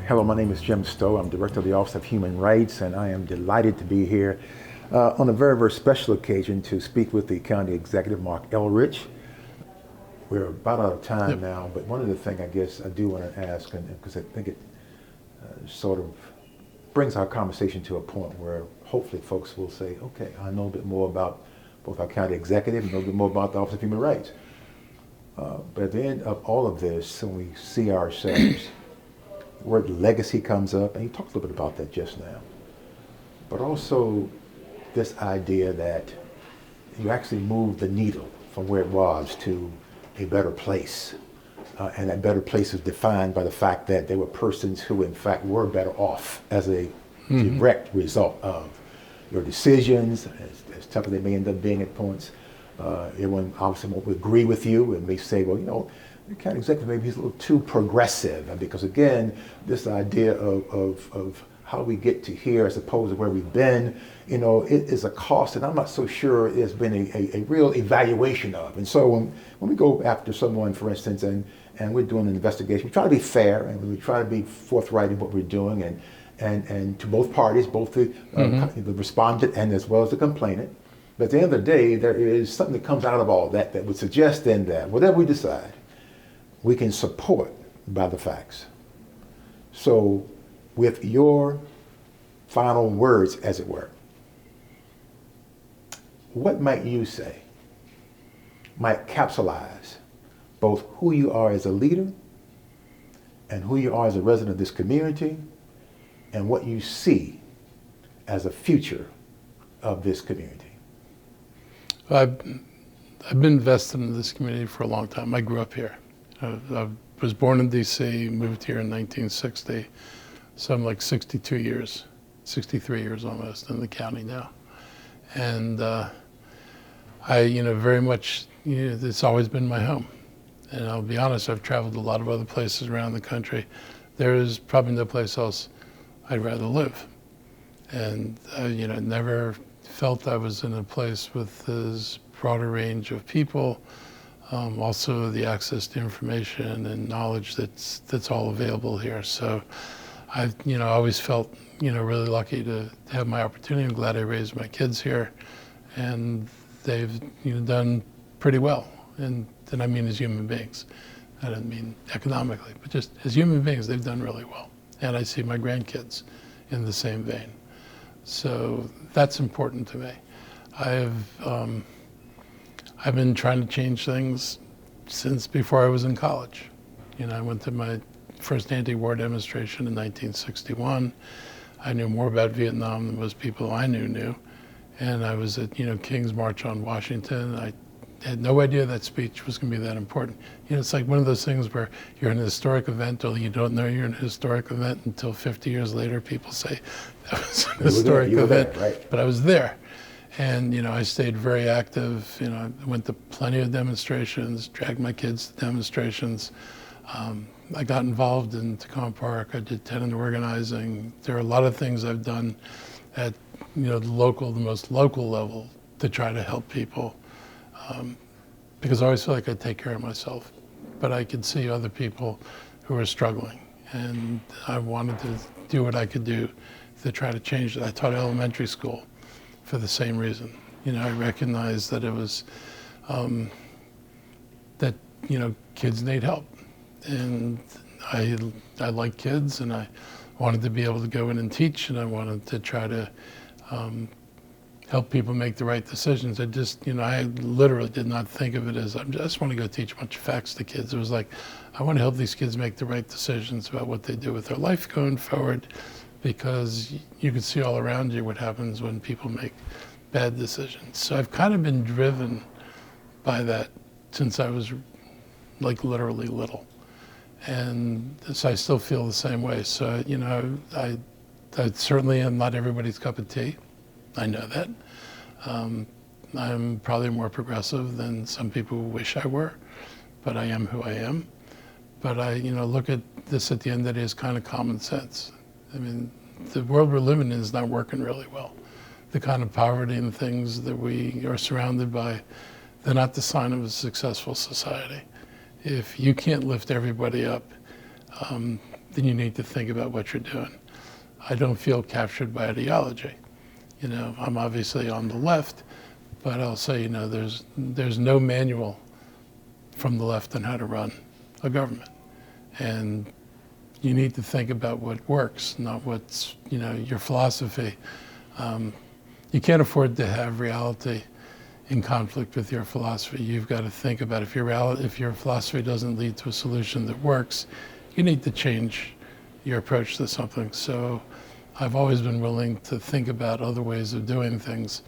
Hello, my name is Jim Stowe. I'm Director of the Office of Human Rights, and I am delighted to be here on a very, very special occasion to speak with the County Executive, Marc Elrich. We're about out of time now, but one of the things I guess I do want to ask, and because I think it sort of brings our conversation to a point where hopefully folks will say, okay, I know a bit more about both our County Executive and a little bit more about the Office of Human Rights. But at the end of all of this, when we see ourselves, the word legacy comes up, and you talked a little bit about that just now. But also this idea that you actually move the needle from where it was to a better place. And that better place is defined by the fact that there were persons who in fact were better off as a direct result of your decisions, as tough as they may end up being at points. Everyone obviously won't agree with you and may say, well, you know, the county executive maybe he's a little too progressive. And because again, this idea of how we get to here as opposed to where we've been, you know, it is a cost that I'm not so sure there's been a real evaluation of. And so when we go after someone, for instance, and we're doing an investigation, we try to be fair and we try to be forthright in what we're doing and to both parties, both the respondent and as well as the complainant. But at the end of the day, there is something that comes out of all that that would suggest then that whatever we decide, we can support by the facts. So with your final words, as it were, what might you say might capsulize both who you are as a leader and who you are as a resident of this community and what you see as a future of this community? I've been invested in this community for a long time. I grew up here. I was born in D.C., moved here in 1960, so I'm like 63 years almost in the county now. And I, very much, it's always been my home. And I'll be honest, I've traveled a lot of other places around the country. There is probably no place else I'd rather live. And never felt I was in a place with this broader range of people. Also the access to information and knowledge that's all available here. So I've always felt really lucky to have my opportunity. I'm glad I raised my kids here, and they've done pretty well. And I mean as human beings. I don't mean economically, but just as human beings, they've done really well. And I see my grandkids in the same vein. So that's important to me. I've been trying to change things since before I was in college. I went to my first anti-war demonstration in 1961. I knew more about Vietnam than most people I knew. And I was at, King's March on Washington. I had no idea that speech was going to be that important. It's like one of those things where you're in a historic event, or you don't know you're in a historic event until 50 years later people say that was an historic event, right? But I was there. And, I stayed very active. I went to plenty of demonstrations, dragged my kids to demonstrations. I got involved in Tacoma Park. I did tenant organizing. There are a lot of things I've done at, the most local level to try to help people. Because I always feel like I take care of myself, but I could see other people who are struggling. And I wanted to do what I could do to try to change it. I taught elementary school for the same reason. I recognized that it was, that, kids need help. And I like kids, and I wanted to be able to go in and teach, and I wanted to try to help people make the right decisions. I just, I literally did not think of it as, I just want to go teach a bunch of facts to kids. It was like, I want to help these kids make the right decisions about what they do with their life going forward, because you can see all around you what happens when people make bad decisions. So I've kind of been driven by that since I was like literally little. And so I still feel the same way. So, I certainly am not everybody's cup of tea. I know that. I'm probably more progressive than some people wish I were, but I am who I am. But I, look at this at the end of the day as kind of common sense. I mean, the world we're living in is not working really well. The kind of poverty and things that we are surrounded by, they're not the sign of a successful society. If you can't lift everybody up, then you need to think about what you're doing. I don't feel captured by ideology. You know, I'm obviously on the left, but I'll say, you know, there's no manual from the left on how to run a government. And you need to think about what works, not what's, you know, your philosophy. You can't afford to have reality in conflict with your philosophy. You've got to think about if your philosophy doesn't lead to a solution that works, you need to change your approach to something. So I've always been willing to think about other ways of doing things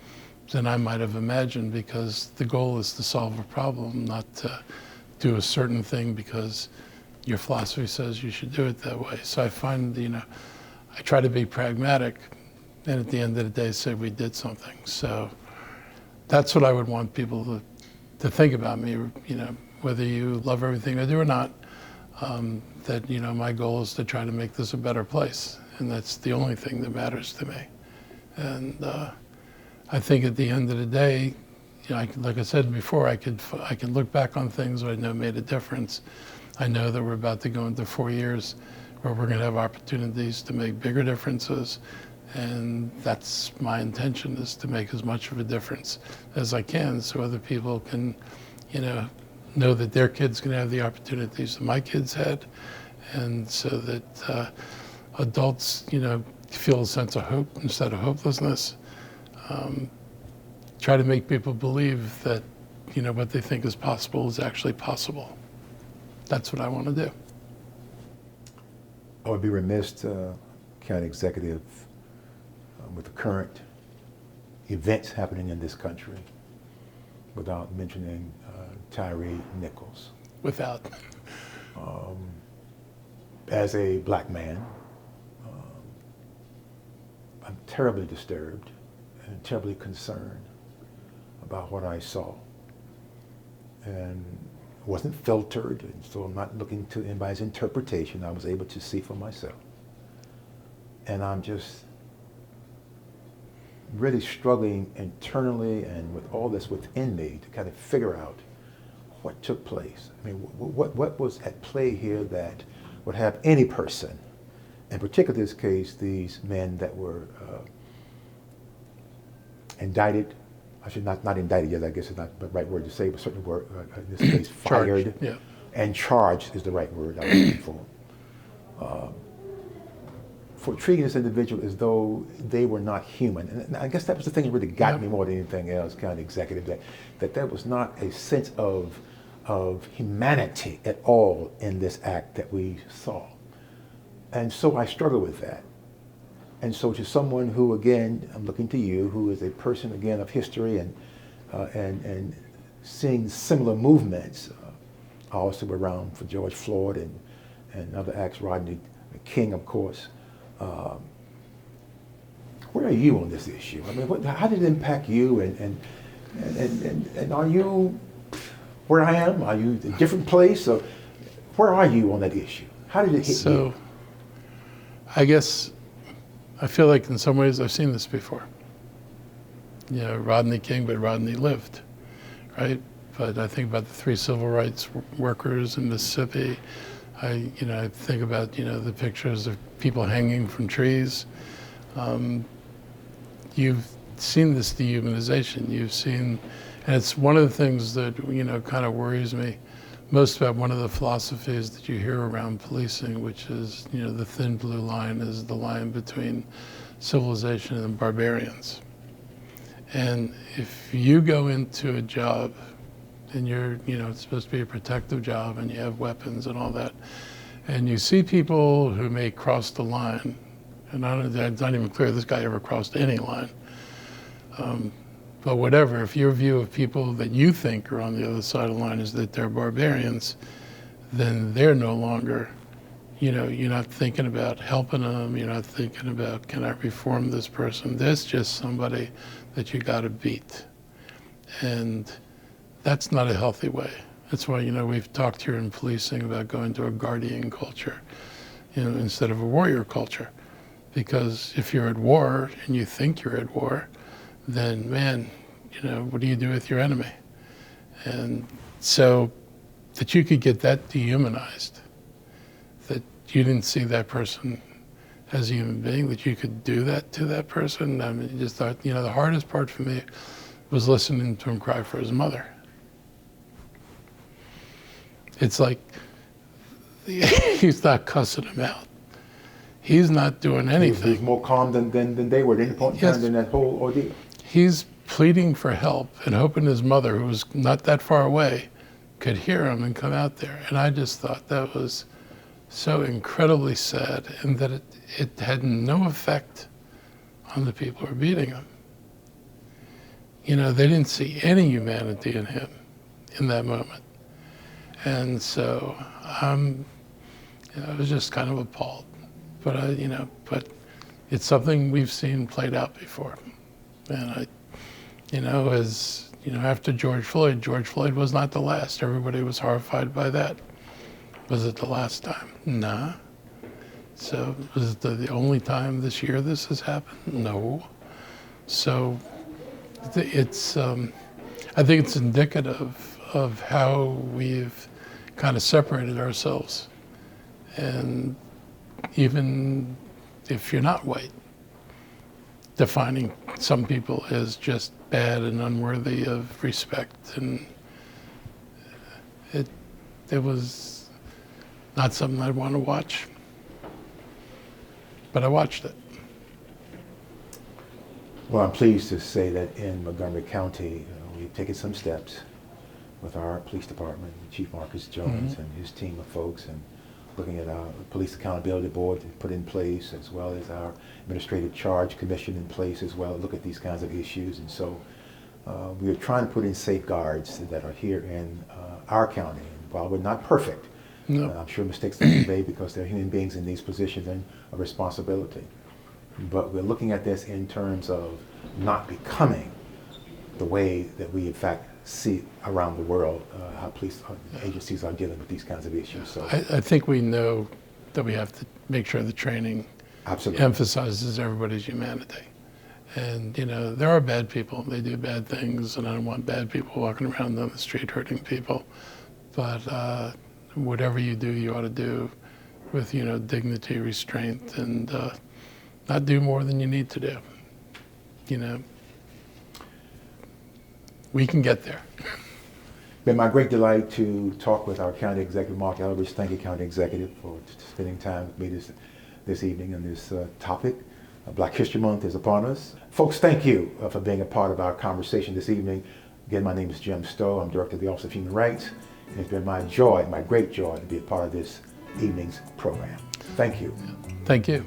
than I might have imagined, because the goal is to solve a problem, not to do a certain thing because your philosophy says you should do it that way. So I find, you know, I try to be pragmatic, and at the end of the day say we did something. So that's what I would want people to think about me, you know, whether you love everything I do or not, that, you know, my goal is to try to make this a better place. And that's the only thing that matters to me. And I think at the end of the day, you know, like I said before, I can look back on things that I know made a difference. I know that we're about to go into 4 years where we're going to have opportunities to make bigger differences. And that's my intention, is to make as much of a difference as I can, so other people can, you know that their kids can have the opportunities that my kids had, and so that adults, you know, feel a sense of hope instead of hopelessness. Try to make people believe that, you know, what they think is possible is actually possible. That's what I want to do. I would be remiss, County Executive, with the current events happening in this country, without mentioning Tyree Nichols. Without. As a black man, I'm terribly disturbed and terribly concerned about what I saw. And it wasn't filtered, and so I'm not looking to anybody's interpretation. I was able to see for myself. And I'm just really struggling internally and with all that's within me to kind of figure out what took place. I mean, what was at play here that would have any person, in particular this case, these men that were indicted, I should not indicted yet, I guess is not the right word to say, but certainly were, in this case, fired. Charged, yeah. And charged is the right word I was looking for treating this individual as though they were not human. And I guess that was the thing that really got me more than anything else, County Executive, that there was not a sense of humanity at all in this act that we saw. And so I struggle with that. And so to someone who, again, I'm looking to you, who is a person, again, of history and seeing similar movements, also around for George Floyd and other acts, Rodney King, of course. Where are you on this issue? I mean, how did it impact you? And are you where I am? Are you in a different place? Or where are you on that issue? How did it hit you? So, I guess I feel like in some ways I've seen this before. You know, Rodney King, but Rodney lived, right? But I think about the 3 civil rights workers in Mississippi. I think about, you know, the pictures of people hanging from trees. You've seen this dehumanization. You've seen, and it's one of the things that, you know, kind of worries me most about one of the philosophies that you hear around policing, which is, you know, the thin blue line is the line between civilization and barbarians. And if you go into a job and you're, you know, it's supposed to be a protective job and you have weapons and all that, and you see people who may cross the line, and it's not even clear this guy ever crossed any line, but whatever, if your view of people that you think are on the other side of the line is that they're barbarians, then they're no longer, you know, you're not thinking about helping them, you're not thinking about, can I reform this person? There's just somebody that you gotta beat. And that's not a healthy way. That's why, you know, we've talked here in policing about going to a guardian culture, you know, instead of a warrior culture. Because if you're at war and you think you're at war, then man, you know, what do you do with your enemy? And so that you could get that dehumanized, that you didn't see that person as a human being, that you could do that to that person. I mean, you just thought, the hardest part for me was listening to him cry for his mother. It's like, he's not cussing him out. He's not doing anything. He's more calm than they were at any point in time in that whole ordeal. He's pleading for help and hoping his mother, who was not that far away, could hear him and come out there. And I just thought that was so incredibly sad, and that it had no effect on the people who were beating him. They didn't see any humanity in him in that moment. And so I was just kind of appalled. But but it's something we've seen played out before. And after George Floyd was not the last. Everybody was horrified by that. Was it the last time? Nah. So was it the only time this year this has happened? No. So it's, I think it's indicative of how we've kind of separated ourselves. And even if you're not white, defining some people as just bad and unworthy of respect. And it was not something I'd want to watch, but I watched it. Well, I'm pleased to say that in Montgomery County, we've taken some steps with our police department, Chief Marcus Jones and his team of folks, and looking at our police accountability board to put in place, as well as our administrative charge commission in place as well, look at these kinds of issues. And so we are trying to put in safeguards that are here in our county. And while we're not perfect, No. I'm sure mistakes have been made because they're human beings in these positions and of responsibility. But we're looking at this in terms of not becoming the way that we in fact see around the world how police agencies are dealing with these kinds of issues. So I think we know that we have to make sure the training absolutely emphasizes everybody's humanity. And there are bad people, they do bad things, and I don't want bad people walking around on the street hurting people. But whatever you do, you ought to do with dignity, restraint, and not do more than you need to do. We can get there. Been my great delight to talk with our County Executive, Marc Elrich. Thank you, County Executive, for spending time with me this evening on this topic. Black History Month is upon us. Folks, thank you for being a part of our conversation this evening. Again, my name is Jim Stowe. I'm Director of the Office of Human Rights. And it's been my joy, my great joy, to be a part of this evening's program. Thank you. Thank you.